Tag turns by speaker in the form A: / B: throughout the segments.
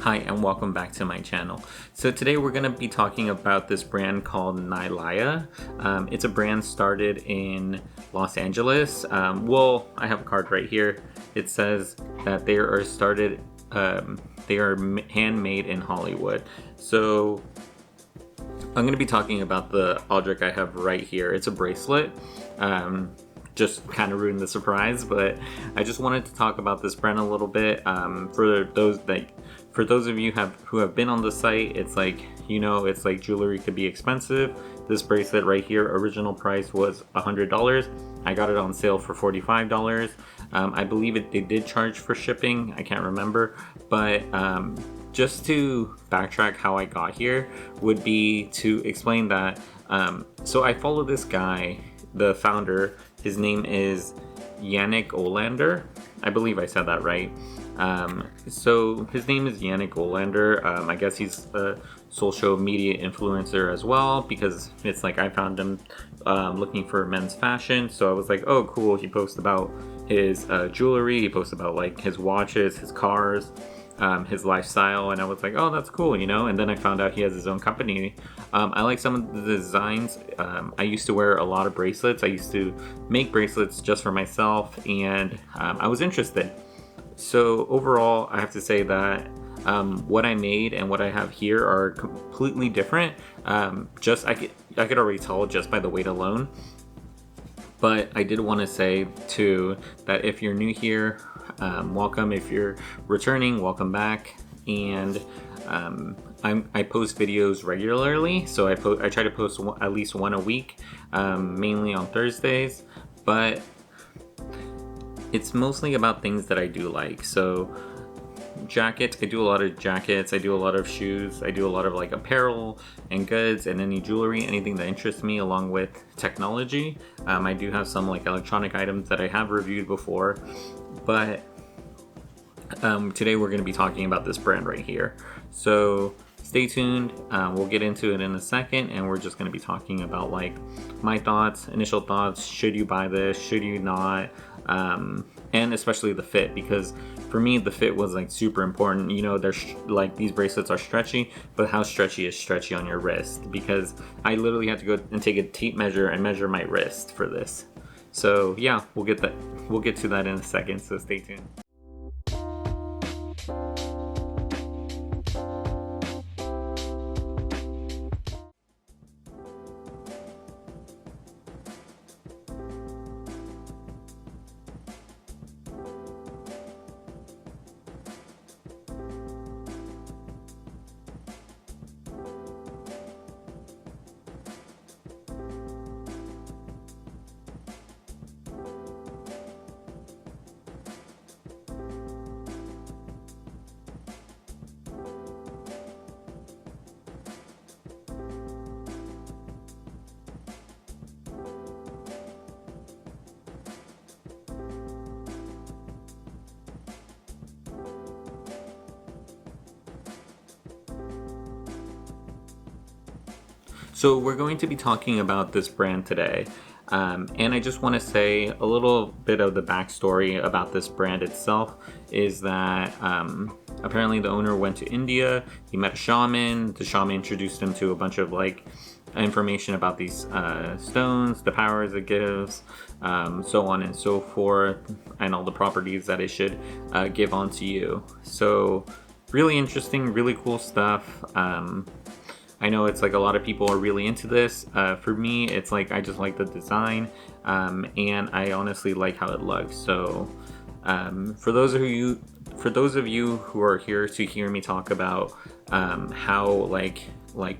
A: Hi and welcome back to my channel. So today we're going to be talking about this brand called Nialaya. It's a brand started in Los Angeles. I have a card right here. It says that they are handmade in Hollywood. So I'm going to be talking about the object I have right here. It's a bracelet. Just kind of ruined the surprise, but I just wanted to talk about this brand a little bit. For those of you who have been on the site, it's like, it's like jewelry could be expensive. This bracelet right here, original price was $100. I got it on sale for $45. I believe they did charge for shipping. I can't remember, but just to backtrack how I got here would be to explain that. So I follow this guy, the founder. His name is Yannick Olander. I believe I said that right. So his name is Yannick Olander. I guess he's a social media influencer as well, because it's like I found him looking for men's fashion. So I was like, oh cool, he posts about his jewelry, he posts about like his watches, his cars, his lifestyle, and I was like, oh, that's cool, and then I found out he has his own company. I like some of the designs. I used to wear a lot of bracelets. I used to make bracelets just for myself, and I was interested. So overall, I have to say that what I made and what I have here are completely different. I could already tell just by the weight alone. But I did want to say too that if you're new here, welcome. If you're returning, welcome back. And I post videos regularly, so I try to post at least one a week, mainly on Thursdays. But it's mostly about things that I do like. So jackets, I do a lot of jackets, I do a lot of shoes, I do a lot of like apparel and goods and any jewelry, anything that interests me, along with technology. I do have some like electronic items that I have reviewed before, but today we're going to be talking about this brand right here. So stay tuned. We'll get into it in a second, and we're just going to be talking about like my thoughts, initial thoughts. Should you buy this? Should you not? And especially the fit, because for me the fit was like super important. There's like these bracelets are stretchy, but how stretchy is stretchy on your wrist? Because I literally had to go and take a tape measure and measure my wrist for this. So yeah, we'll get to that in a second, so stay tuned. So we're going to be talking about this brand today, and I just want to say a little bit of the backstory about this brand itself is that apparently the owner went to India, he met a shaman, the shaman introduced him to a bunch of like information about these stones, the powers it gives, so on and so forth, and all the properties that it should give onto you. So really interesting, really cool stuff. I know it's like a lot of people are really into this. For me, it's like I just like the design, and I honestly like how it looks. So for those of you who are here to hear me talk about how like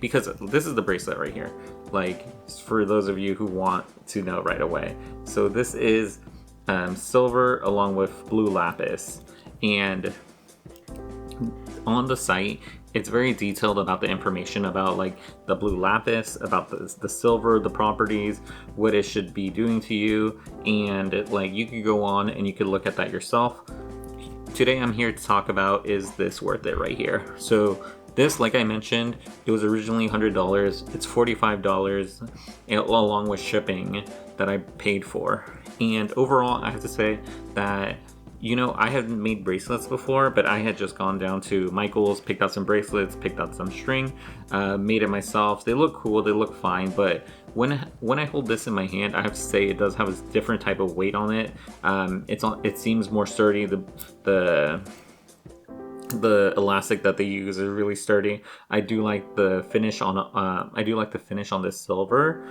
A: because this is the bracelet right here, like for those of you who want to know right away. So this is silver along with blue lapis, and on the site it's very detailed about the information about like the blue lapis, about the silver, the properties, what it should be doing to you, and like you could go on and you could look at that yourself. Today I'm here to talk about, is this worth it right here? So this, like I mentioned, it was originally $100. It's $45 along with shipping that I paid for. And overall, I have to say that You know, I haven't made bracelets before, but I had just gone down to Michael's, picked out some bracelets, picked out some string, made it myself. They look cool, they look fine, but when I hold this in my hand, I have to say it does have a different type of weight on it. It seems more sturdy. The elastic that they use is really sturdy. I do like the finish on this silver,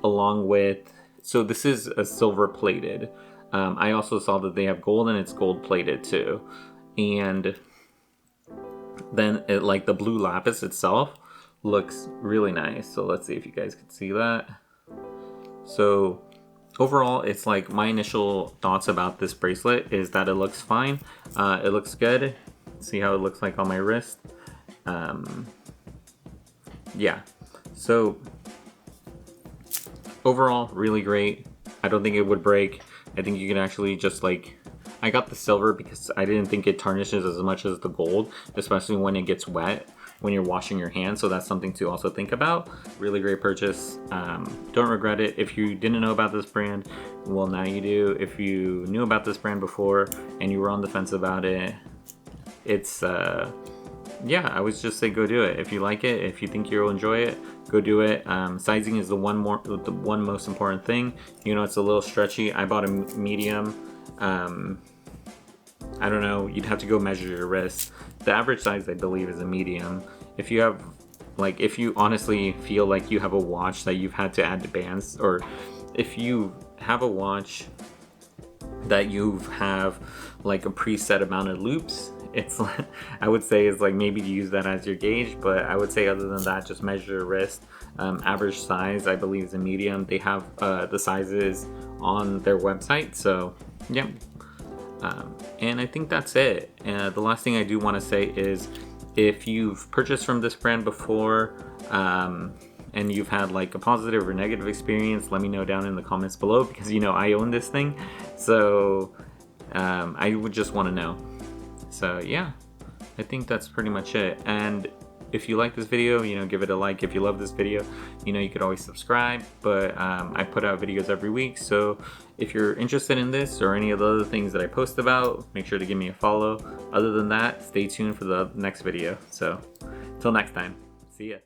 A: along with, so this is a silver plated. I also saw that they have gold and it's gold plated too. And then like the blue lapis itself looks really nice. So let's see if you guys can see that. So overall, it's like my initial thoughts about this bracelet is that it looks fine. It looks good. See how it looks like on my wrist. Yeah. So overall, really great. I don't think it would break. I think you can actually just like, I got the silver because I didn't think it tarnishes as much as the gold, especially when it gets wet when you're washing your hands. So that's something to also think about. Really great purchase. Don't regret it. If you didn't know about this brand, well, now you do. If you knew about this brand before and you were on the fence about it, it's yeah, I would just say go do it. If you like it, if you think you'll enjoy it, go do it. Sizing is the one most important thing. You know, it's a little stretchy. I bought a medium. I don't know, you'd have to go measure your wrist. The average size, I believe, is a medium. If you have, like, if you honestly feel like you have a watch that you've had to add to bands, or if you have a watch that you have like a preset amount of loops, it's I would say it's like maybe to use that as your gauge, but I would say other than that, just measure your wrist. Average size, I believe, is a medium. They have the sizes on their website, so yeah. And I think that's it. The last thing I do want to say is, if you've purchased from this brand before, and you've had like a positive or negative experience, let me know down in the comments below, because you know I own this thing, so I would just want to know. So yeah, I think that's pretty much it. And if you like this video, you know, give it a like. If you love this video, you know, you could always subscribe, but I put out videos every week, so if you're interested in this or any of the other things that I post about, make sure to give me a follow. Other than that, stay tuned for the next video. So till next time, see ya.